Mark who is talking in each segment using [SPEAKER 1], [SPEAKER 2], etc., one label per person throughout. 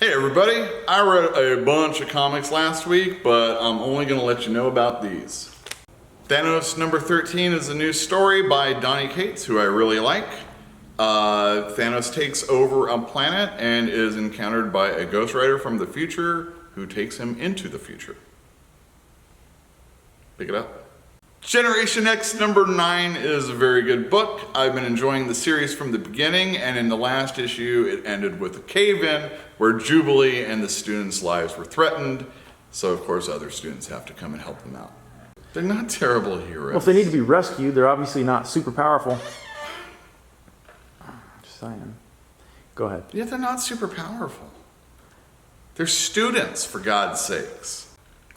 [SPEAKER 1] Hey everybody, I read a bunch of comics last week, but I'm only going to let you know about these. Thanos number 13 is a new story by Donny Cates, who I really like. Thanos takes over a planet and is encountered by a Ghost Rider from the future who takes him into the future. Pick it up. Generation X number 9 is a very good book. I've been enjoying the series from the beginning, and in the last issue it ended with a cave-in where Jubilee and the students' lives were threatened, so of course other students have to come and help them out. They're not terrible heroes.
[SPEAKER 2] Well, if they need to be rescued, they're obviously not super powerful. Just saying. Go ahead.
[SPEAKER 1] Yeah, they're not super powerful. They're students, for God's sakes.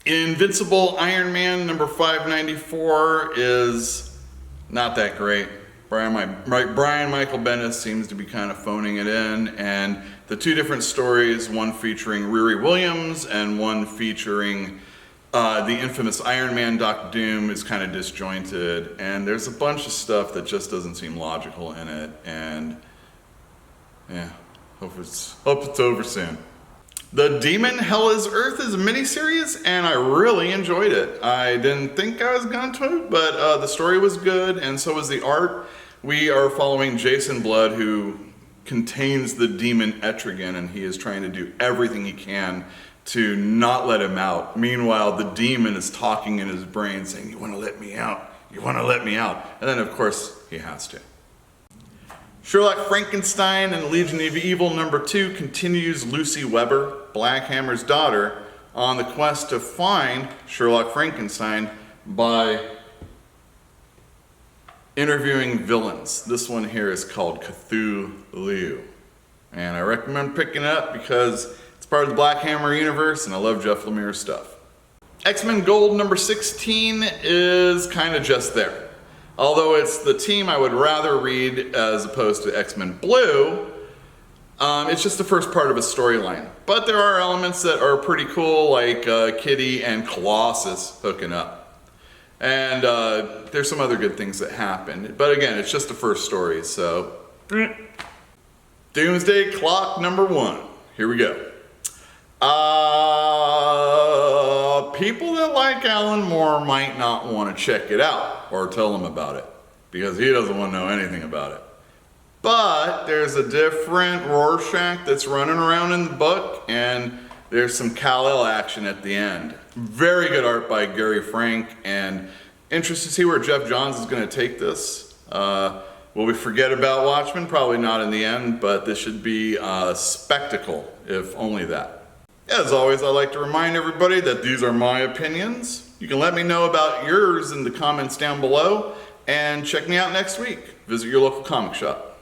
[SPEAKER 1] Invincible Iron Man number 594 is not that great. Brian Michael Bendis seems to be kind of phoning it in, and the two different stories, one featuring Riri Williams and one featuring the infamous Iron Man Doctor Doom, is kind of disjointed, and there's a bunch of stuff that just doesn't seem logical in it, and yeah, hope it's over soon. The Demon Hell is Earth is a miniseries, and I really enjoyed it. I didn't think I was going to, but the story was good, and so was the art. We are following Jason Blood, who contains the demon Etrigan, and he is trying to do everything he can to not let him out. Meanwhile, the demon is talking in his brain, saying, "You want to let me out? You want to let me out?" And then, of course, he has to. Sherlock, Frankenstein, and Legion of Evil number 2 continues Lucy Weber, Black Hammer's daughter, on the quest to find Sherlock Frankenstein by interviewing villains. This one here is called Cthulhu, and I recommend picking it up because it's part of the Black Hammer universe, and I love Jeff Lemire's stuff. X-Men Gold number 16 is kind of just there. Although it's the team I would rather read as opposed to X-Men Blue, it's just the first part of a storyline. But there are elements that are pretty cool, like Kitty and Colossus hooking up. And there's some other good things that happen. But again, it's just the first story, so... Doomsday Clock number 1. Here we go. People that like Alan Moore might not want to check it out or tell him about it because he doesn't want to know anything about it. But there's a different Rorschach that's running around in the book, and there's some Kal-El action at the end. Very good art by Gary Frank, and interested to see where Jeff Johns is going to take this. Will we forget about Watchmen? Probably not in the end, but this should be a spectacle, if only that. As always, I'd like to remind everybody that these are my opinions. You can let me know about yours in the comments down below, and check me out next week. Visit your local comic shop.